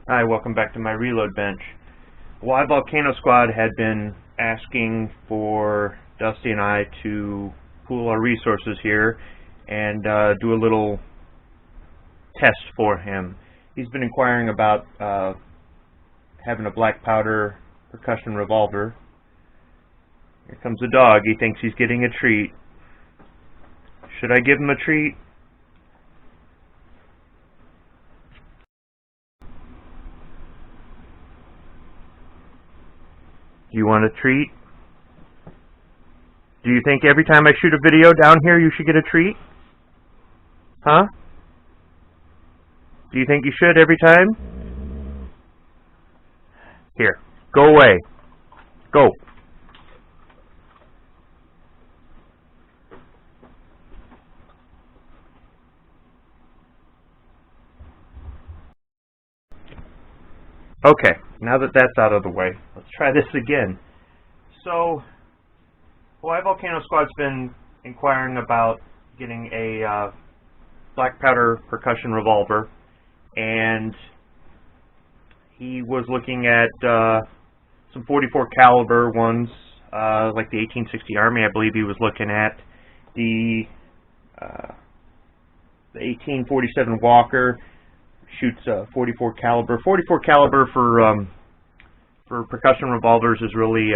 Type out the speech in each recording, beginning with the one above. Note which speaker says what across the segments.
Speaker 1: Hi, welcome back to my reload bench. Why Volcano Squad had been asking for Dusty and I to pool our resources here and do a little test for him. He's been inquiring about having a black powder percussion revolver. Here comes the dog. He thinks he's getting a treat. Should I give him a treat? Do you want a treat? Do you think every time I shoot a video down here you should get a treat? Huh? Do you think you should every time? Here, go away. Go. Okay, now that that's out of the way, let's try this again. So, Why Volcano Squad's been inquiring about getting a black powder percussion revolver, and he was looking at some 44 caliber ones, like the 1860 Army. I believe he was looking at the 1847 Walker. Shoots 44 caliber. 44 caliber for percussion revolvers is really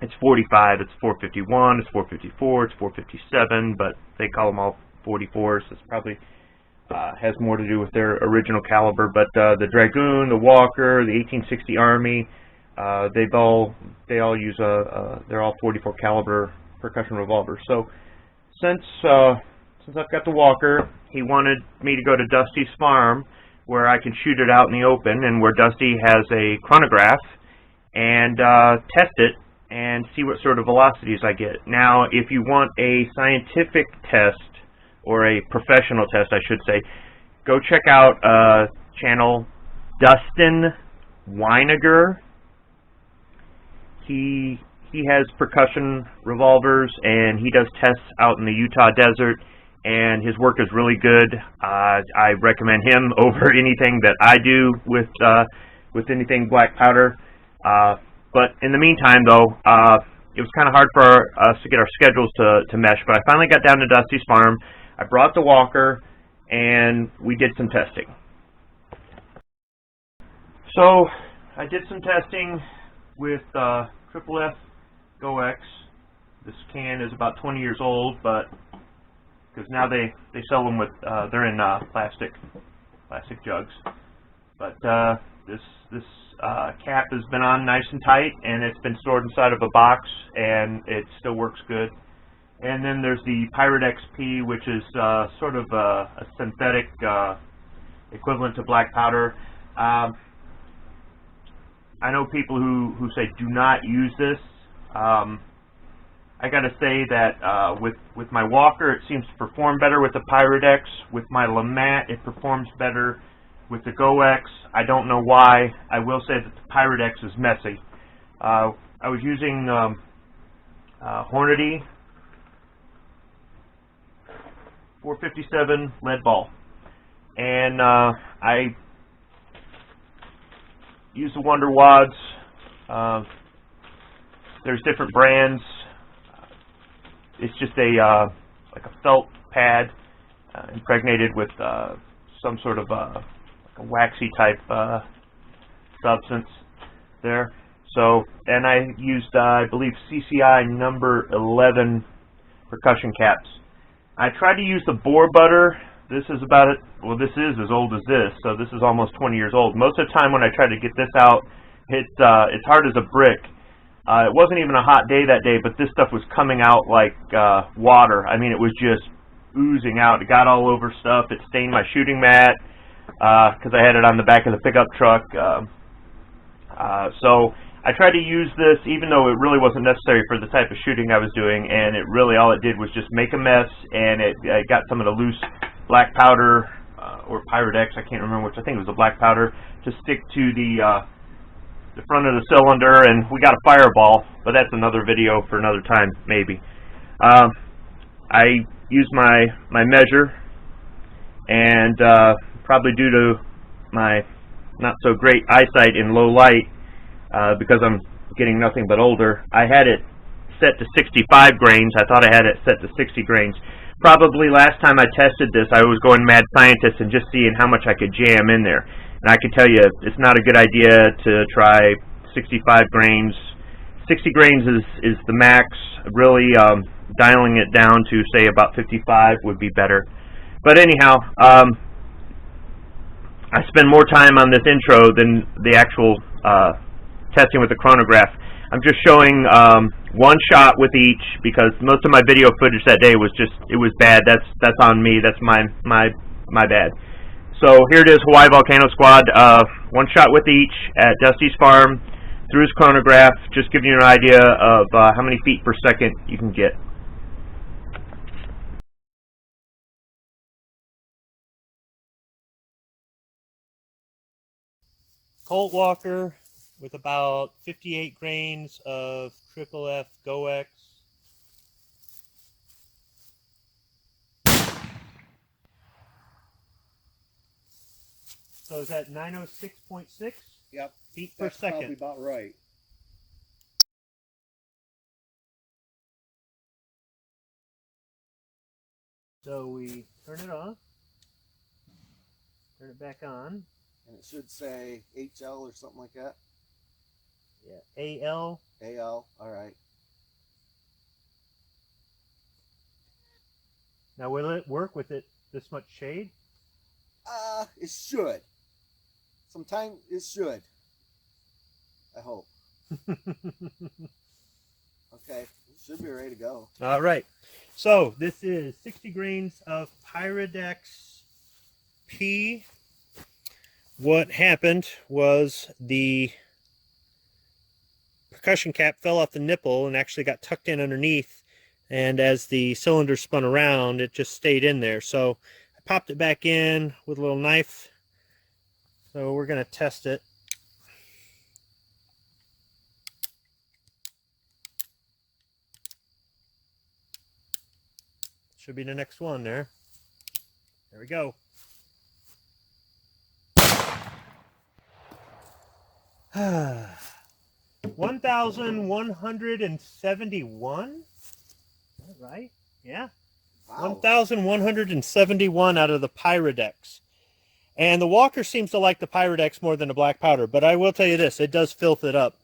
Speaker 1: it's 45. It's 451. It's 454. It's 457. But they call them all 44s. So it's probably has more to do with their original caliber. But the Dragoon, the Walker, the 1860 Army, they all use they're all 44 caliber percussion revolvers. So since I've got the Walker, he wanted me to go to Dusty's farm where I can shoot it out in the open and where Dusty has a chronograph and test it and see what sort of velocities I get. Now, if you want a scientific test, or a professional test, I should say, go check out channel Dustin Weiniger. He has percussion revolvers and he does tests out in the Utah desert, and his work is really good. I recommend him over anything that I do with anything black powder. But in the meantime, though, it was kind of hard for us to get our schedules to mesh. But I finally got down to Dusty's farm. I brought the Walker, and we did some testing. So I did some testing with Triple F GoX. This can is about 20 years old, but because now they sell them with they're in plastic jugs. But this cap has been on nice and tight, and it's been stored inside of a box, and it still works good. And then there's the Pirate XP, which is sort of a synthetic equivalent to black powder. I know people who say do not use this. I gotta say that with my Walker, it seems to perform better with the Pirate X. With my LeMat, it performs better with the GoX. I don't know why. I will say that the Pirate X is messy. I was using Hornady 457 lead ball, and I use the Wonder Wads. There's different brands. It's just like a felt pad impregnated with some sort of like a waxy type substance there. So, and I used I believe CCI number 11 percussion caps. I tried to use the boar butter. This is about it. Well, this is as old as this, so this is almost 20 years old. Most of the time when I try to get this out, it's hard as a brick. It wasn't even a hot day that day, but this stuff was coming out like water. I mean, it was just oozing out. It got all over stuff. It stained my shooting mat because I had it on the back of the pickup truck. So I tried to use this, even though it really wasn't necessary for the type of shooting I was doing, and it really all it did was just make a mess, and it got some of the loose black powder or Pirate X, I can't remember which. I think it was the black powder to stick to the front of the cylinder, and we got a fireball, but that's another video for another time, maybe. I used my measure, and probably due to my not so great eyesight in low light because I'm getting nothing but older. I had it set to 65 grains. I thought I had it set to 60 grains. Probably last time I tested this, I was going mad scientist and just seeing how much I could jam in there. And I can tell you, it's not a good idea to try 65 grains. 60 grains is the max. Really, dialing it down to, say, about 55 would be better. But anyhow, I spend more time on this intro than the actual testing with the chronograph. I'm just showing one shot with each because most of my video footage that day was it was bad. That's on me. That's my bad. So here it is, Hawaii Volcano Squad. One shot with each at Dusty's farm through his chronograph, just giving you an idea of how many feet per second you can get. Colt Walker with about 58 grains of Triple F GoX. So is that 906.6?
Speaker 2: Yep.
Speaker 1: Feet per second.
Speaker 2: Probably about right.
Speaker 1: So we turn it off, turn it back on.
Speaker 2: And it should say HL or something like that.
Speaker 1: Yeah, AL.
Speaker 2: AL, all right.
Speaker 1: Now will it work with it this much shade?
Speaker 2: It should. Sometime it should. I hope. Okay, it should be ready to go.
Speaker 1: All right. So this is 60 grains of Pyrodex P. What happened was the percussion cap fell off the nipple and actually got tucked in underneath, and as the cylinder spun around, it just stayed in there. So I popped it back in with a little knife. So we're going to test it. Should be the next one there. There we go. 1,171? Is that right? Yeah. Wow. 1,171 out of the Pyrodex. And the Walker seems to like the Pyrodex more than the black powder, but I will tell you this, it does filth it up.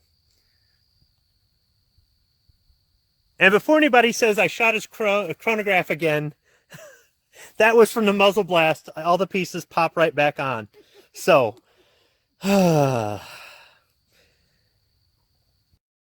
Speaker 1: And before anybody says I shot his chronograph again, that was from the muzzle blast. All the pieces pop right back on. So,